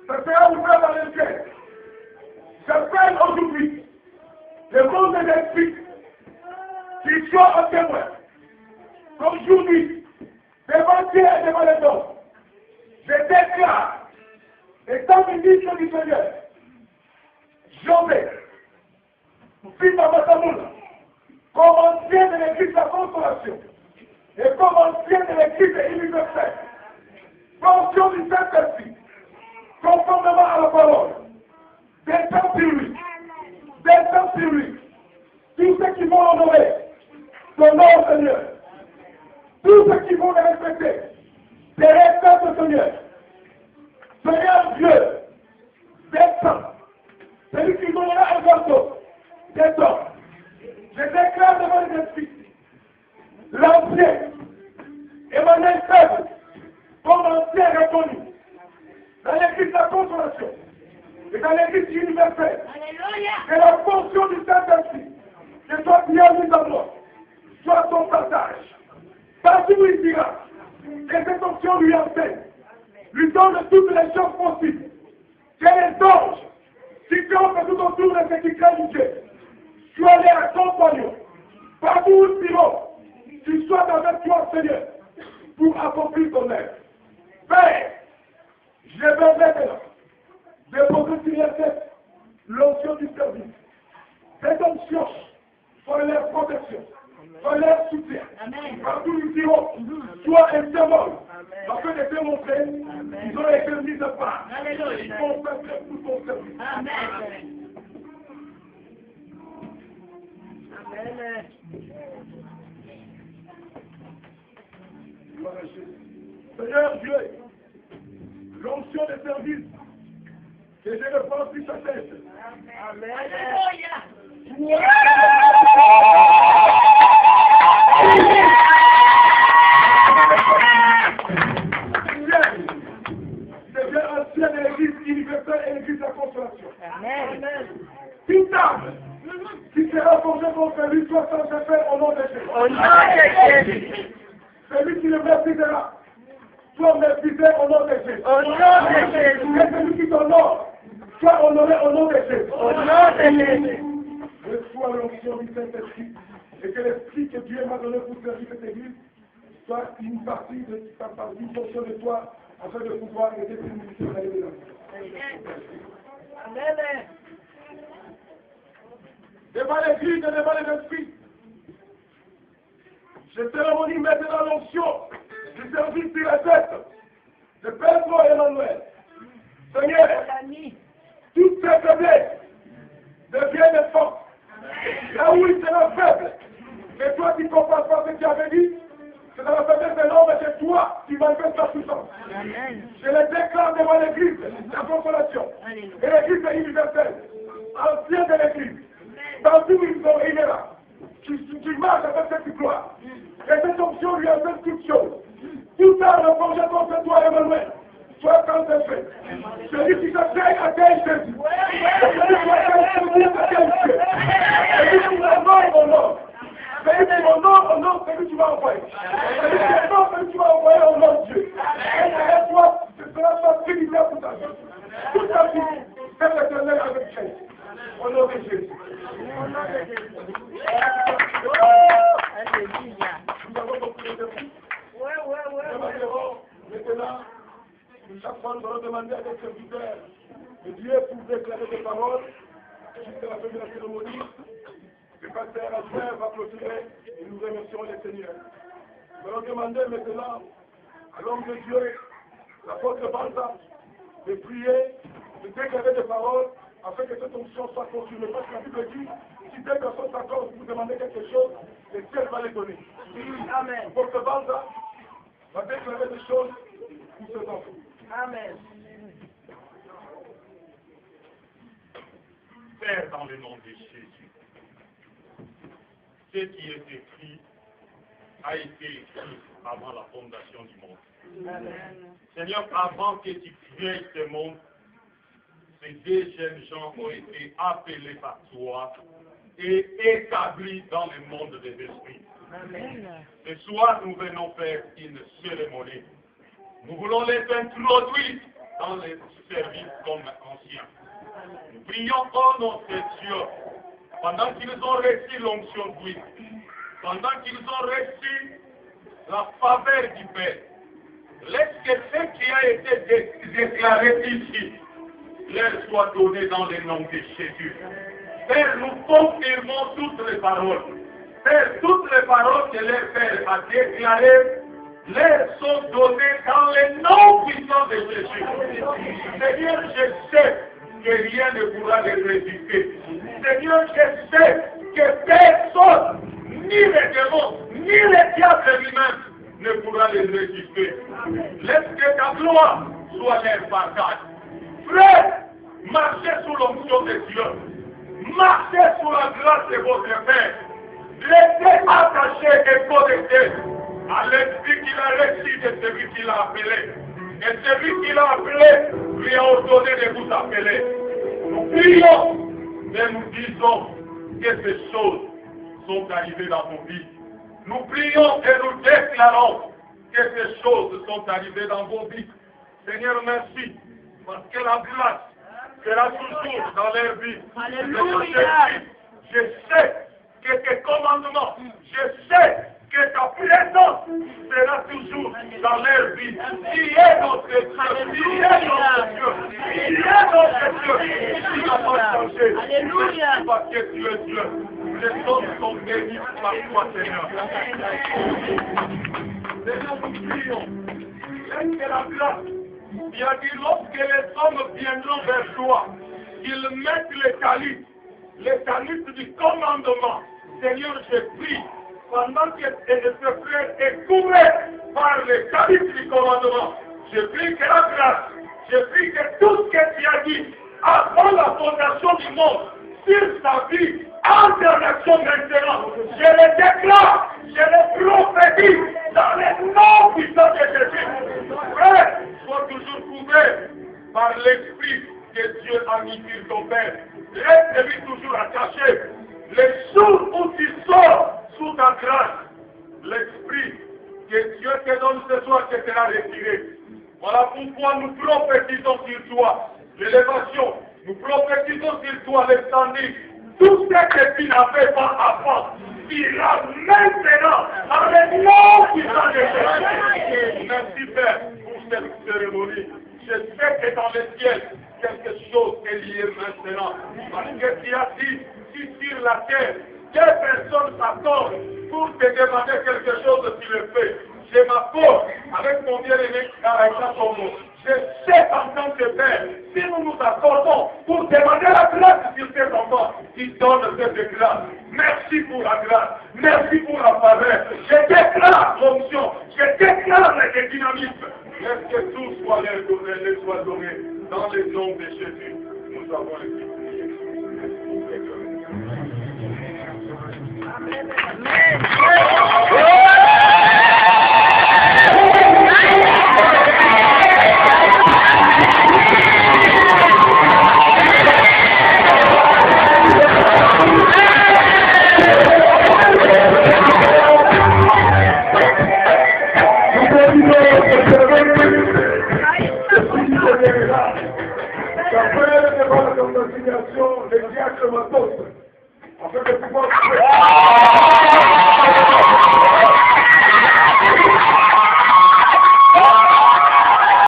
Ça sera ouvert dans le ciel. J'appelle aujourd'hui le monde de l'esprit qui soit un témoin. Aujourd'hui, devant Dieu et devant les hommes, je déclare, étant ministre du Seigneur, Jobé, fils d'Amasamoula, comme ancien de l'église de la Consolation, et comme ancien de l'église universelle, fonction du Saint-Esprit, conformément à la parole, descends sur lui, descends sur lui, tous ceux qui vont honorer ton nom, Seigneur, tous ceux qui vont le respecter, les respectent le Seigneur. Seigneur Dieu, descends. Celui qui donnera un gâteau, descends. Je déclare devant les esprits, l'ancien, Emmanuel Faible, comme ancien reconnu, dans l'église de la Consolation, et dans l'église universelle, que la fonction du Saint-Esprit, que soit bien mise en moi, soit son partage. Partout où il dira, que cette fonction lui enseigne, lui donne toutes les choses possibles, que les anges, qui campent tout autour de ce qui craignent Dieu, soient les accompagnants, partout où ils iront, qu'ils soient avec toi, Seigneur, pour accomplir ton œuvre. Père, je vais maintenant déposer sur la tête l'onction du service. Cette onction, soit leur protection, soit leur soutien. Amen. Partout où ils iront, soit un témoin, afin de démontrer qu'ils ont été mis à part. Ils vont faire tout ton service. Amen. Amen. Seigneur Dieu, l'onction de service, que je reprends sur sa tête. Amen. Alléluia. Devient ancien de l'église universelle et l'église de la Consolation. Amen. Toute âme qui sera forgée contre lui soit sans effet au nom de Jésus. Au nom de Jésus. Celui qui le méprisera soit méprisé au nom de Jésus. Au nom de Jésus. Et celui qui t'honore soit honoré au nom de Jésus. Au nom de Jésus. Reçois l'onction du Saint-Esprit et que l'esprit que Dieu m'a donné pour servir cette église soit une partie de ta partie, une portion de toi, afin de pouvoir aider tes ministères à aider Amen. Devant l'église et devant les esprits, je cérémonie maintenant l'onction du service sur la tête de Pedro et Emmanuel. Seigneur, toutes ces faiblesses deviennent fortes. Là où il sera faible, et toi qui ne comprends pas ce que tu avais dit, c'est dans la faiblesse de l'homme et c'est toi qui manifestes ta puissance. Je le déclare devant l'église, la consolation, et l'église universelle, ancien de l'église, partout où il est là, qui marche avec cette gloire. Et cette onction lui enseigne toutes choses. Tout arme forgé contre toi, Emmanuel, soit quand c'est fait. Celui qui s'appelle à quel Jésus. Celui qui s'appelle à quel Dieu. Celui qui m'honore au nom. Celui qui m'honore au nom, celui qui m'a envoyé. Celui qui m'honore, celui qui m'a envoyé au nom de Dieu. Et toi, ce sera toi tributaire pour ta vie. Toute ta vie, c'est l'éternel avec Jésus. Au nom de Jésus. Au nom de Jésus. Alléluia. Nous avons beaucoup de défis. Maintenant, chaque fois, nous allons demander à des serviteurs de Dieu pour déclarer des paroles jusqu'à la fin de la cérémonie. Le pasteur Albert va clôturer et nous remercions les seigneurs. Nous allons demander maintenant à l'homme de Dieu, l'apôtre Banza, de prier, de déclarer des paroles afin que cette onction soit confirmée. Parce que la Bible dit, si deux personnes s'accordent pour vous demander quelque chose, le ciel va les donner. Amen. L'apôtre Banza va déclarer des choses pour ses enfants. Amen. Père, dans le nom de Jésus, ce qui est écrit a été écrit avant la fondation du monde. Amen. Seigneur, avant que tu crées ce monde, ces deux jeunes gens ont été appelés par toi et établis dans le monde des esprits. Amen. Ce soir, nous venons faire une cérémonie. Nous voulons les introduire dans les services comme anciens. Nous prions, oh notre Dieu, pendant qu'ils ont reçu l'onction d'huile, pendant qu'ils ont reçu la faveur du Père, laisse que ce qui a été déclaré ici leur soit donné dans le nom de Jésus. Père, nous confirmons toutes les paroles. Père, toutes les paroles que leur Père a déclarées leur sont données dans le nom puissant de Jésus. Seigneur, je sais que rien ne pourra les résister. Seigneur, je sais que personne, ni les démons, ni les diables lui-même, ne pourra les résister. Laisse que ta gloire soit leur partage. Frère, marchez sous l'onction de Dieu. Marchez sous la grâce de votre Père. Restez attachés et connectés à l'esprit qu'il a reçu de celui qui l'a appelé. Et celui qui l'a appelé lui a ordonné de vous appeler. Nous prions, mais nous disons que ces choses sont arrivées dans vos vies. Nous prions et nous déclarons que ces choses sont arrivées dans vos vies. Seigneur, merci, parce que la grâce sera toujours dans leur vie. Alléluia. Je sais que tes commandements, je sais que ta présence sera toujours dans leur vie. Qui est notre Dieu? Qui est notre Dieu? Qui est notre Dieu? Qui n'a pas changé? Alléluia. Parce que tu es Dieu. Les hommes sont bénis par toi, Seigneur. Seigneur, nous prions. Laisse que la grâce, il a dit, lorsque les hommes viendront vers toi, qu'ils mettent les calices du commandement. Seigneur, je prie, pendant que ce frère est couvert par les calices du commandement, je prie que la grâce, je prie que tout ce que tu as dit avant la fondation du monde, sur sa vie, entre en action maintenant, je le déclare, je le prophétise dans le nom puissant de Jésus. Frère, sois toujours couvert par l'esprit que Dieu a mis sur ton Père. Reste-lui toujours attaché. Les jours où tu sors sous ta grâce, l'esprit que Dieu te donne ce soir te sera retiré. Voilà pourquoi nous prophétisons sur toi l'élévation, nous prophétisons sur toi le standing. Tout ce que tu n'avais pas avant, ira maintenant dans le nom puissant de Jésus. Merci Père pour cette cérémonie. Je sais que dans le ciel, quelque chose est lié maintenant. Parce que tu as dit, si sur la terre, quelle personne s'accorde pour te demander quelque chose, tu le fais. Je m'accorde avec mon bien-aimé Karaïka Tomo. Je sais en tant que Père, si nous nous accordons pour demander la grâce sur tes enfants, il donne cette grâce. Merci pour la grâce. Merci pour la faveur. Je déclare l'onction. Je déclare le dynamisme. Laisse que tout soit leur donné dans le nom de Jésus. Nous avons été priés. Le diacre Matos, afin de pouvoir